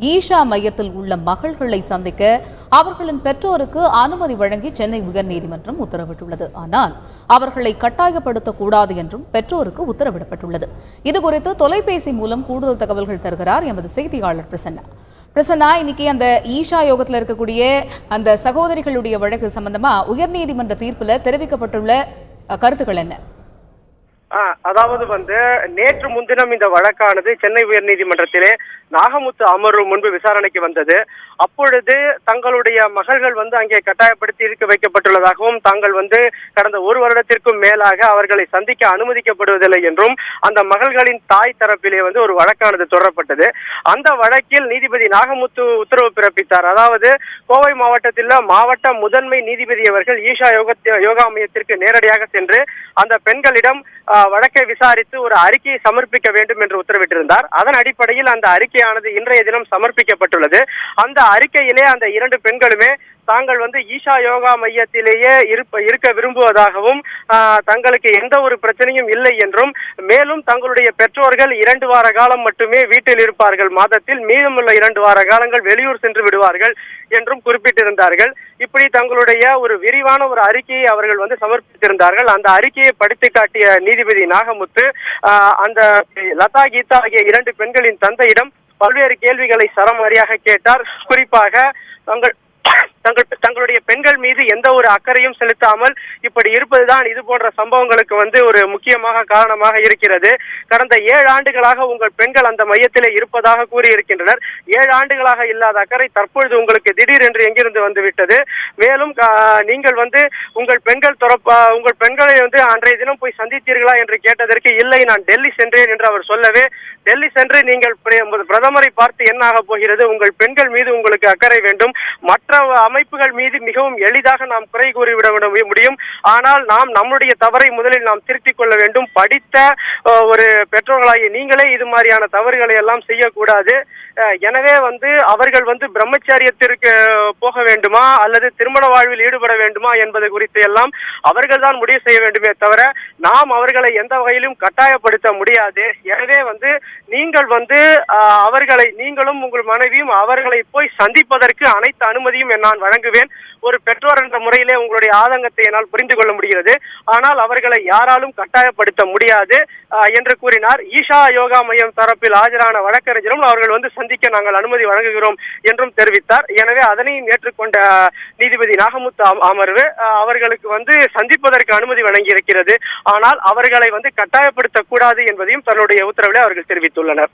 ஈஷா மையத்தில் உள்ள மகள்களை சந்திக்க அவர்களின் பெற்றோருக்கு அனுமதி வழங்கி சென்னை உயர்நீதிமன்றம் உத்தரவிட்டுள்ளது. ஆனால் அவர்களை கட்டாயப்படுத்தக்கூடாது என்றும் பெற்றோருக்கு உத்தரவிடப்பட்டுள்ளது. இதுகுறித்து தொலைபேசி மூலம் கூடுதல் தகவல்கள் தருகிறார் எமது செய்தியாளர் பிரசன்னா. இன்னைக்கு அந்த ஈஷா யோகத்தில் இருக்கக்கூடிய அந்த சகோதரிகளுடைய வழக்கு சம்பந்தமா உயர்நீதிமன்ற தீர்ப்புல தெரிவிக்கப்பட்டுள்ள கருத்துக்கள் என்ன? அதாவது நேற்று முன்தினம் இந்த வழக்கானது சென்னை உயர்நீதிமன்றத்திலே நாகமுத்து அமர்வு முன்பு விசாரணைக்கு வந்தது. அப்பொழுது தங்களுடைய மகள்கள் அங்கே கட்டாயப்படுத்தி இருக்க வைக்கப்பட்டுள்ளதாகவும் தாங்கள் கடந்த ஒரு வருடத்திற்கும் மேலாக அவர்களை சந்திக்க அனுமதிக்கப்படுவதில்லை என்றும் அந்த மகள்களின் தாய் தரப்பிலே ஒரு வழக்கானது தொடரப்பட்டது. அந்த வழக்கில் நீதிபதி நாகமுத்து உத்தரவு பிறப்பித்தார். அதாவது கோவை மாவட்டத்தில் மாவட்ட முதன்மை நீதிபதி அவர்கள் ஈஷா யோகா மையத்திற்கு நேரடியாக சென்று அந்த பெண்களிடம் வழக்கை விசாரித்து ஒரு அறிக்கையை சமர்ப்பிக்க வேண்டும் என்று உத்தரவிட்டிருந்தார். அதன் அடிப்படையில் அந்த அறிக்கையானது இன்றைய தினம் சமர்ப்பிக்கப்பட்டுள்ளது. அந்த அறிக்கையிலே அந்த இரண்டு பெண்களுமே தாங்கள் ஈஷா யோகா மையத்திலேயே இருக்க விரும்புவதாகவும் தங்களுக்கு எந்த ஒரு பிரச்சனையும் இல்லை என்றும் மேலும் தங்களுடைய பெற்றோர்கள் 2 வார காலம் மட்டுமே வீட்டில் இருப்பார்கள், மாதத்தில் மீதமுள்ள 2 வார காலங்கள் வெளியூர் சென்று விடுவார்கள் என்றும் குறிப்பிட்டிருந்தார்கள். இப்படி தங்களுடைய ஒரு விரிவான ஒரு அறிக்கையை அவர்கள் சமர்ப்பித்திருந்தார்கள். அந்த அறிக்கையை படித்து காட்டிய நீதிபதி நாகமுத்து அந்த லதா கீதா ஆகிய 2 பெண்களின் தந்தையிடம் பல்வேறு கேள்விகளை சரமாரியாக கேட்டார். குறிப்பாக தங்களுடைய பெண்கள் மீது எந்த ஒரு அக்கறையும் செலுத்தாமல் இப்படி இருப்பதுதான் இது போன்ற சம்பவங்களுக்கு ஒரு முக்கியமாக காரணமாக இருக்கிறது. கடந்த 7 ஆண்டுகளாக உங்கள் பெண்கள் அந்த மையத்திலே இருப்பதாக கூறியிருக்கின்றனர். 7 ஆண்டுகளாக இல்லாத அக்கறை தற்பொழுது உங்களுக்கு திடீரென்று எங்கிருந்து வந்துவிட்டது? மேலும் நீங்கள் உங்கள் பெண்களை அன்றைய தினம் போய் சந்தித்தீர்களா என்று கேட்டதற்கு இல்லை, நான் டெல்லி சென்றேன் என்று அவர் சொல்லவே, டெல்லி சென்று நீங்கள் பிரதமரை பார்த்து என்ன ஆக போகிறது? உங்கள் பெண்கள் மீது உங்களுக்கு அக்கறை வேண்டும். மற்ற அமைப்புகள் மீது மிகவும் எளிதாக நாம் குறை கூறிவிட முடியும். ஆனால் நாம் நம்முடைய தவறை முதலில் நாம் திருத்திக் கொள்ள வேண்டும். படித்த ஒரு பெற்றோர்களாகிய நீங்களே இது மாதிரியான தவறுகளை எல்லாம் செய்யக்கூடாது. எனவே அவர்கள் பிரம்மச்சாரியத்திற்கு போக வேண்டுமா அல்லது திருமண வாழ்வில் ஈடுபட வேண்டுமா என்பது குறித்து எல்லாம் அவர்கள் தான் முடிவு செய்ய வேண்டுமே தவிர நாம் அவர்களை எந்த வகையிலும் கட்டாயப்படுத்த முடியாது. எனவே நீங்கள் அவர்களை, நீங்களும் உங்கள் மனைவியும் அவர்களை போய் சந்திப்பதற்கு அனைத்து அனுமதியும் நான் வழங்குவேன். ஒரு பெற்றோர் என்ற முறையிலே உங்களுடைய ஆதங்கத்தை என்னால் புரிந்து கொள்ள முடிகிறது. ஆனால் அவர்களை யாராலும் கட்டாயப்படுத்த முடியாது என்று கூறினார். ஈஷா யோகா மையம் தரப்பில் ஆஜரான வழக்கறிஞரும் அவர்கள் சந்திக்க நாங்கள் அனுமதி வழங்குகிறோம் என்றும் தெரிவித்தார். எனவே அதனையும் ஏற்றுக்கொண்ட நீதிபதி நாகமுத்து அமர்வு அவர்களுக்கு சந்திப்பதற்கு அனுமதி வழங்கி இருக்கிறது. ஆனால் அவர்களை கட்டாயப்படுத்தக்கூடாது என்பதையும் தன்னுடைய உத்தரவிலே அவர்கள் தெரிவித்துள்ளனர்.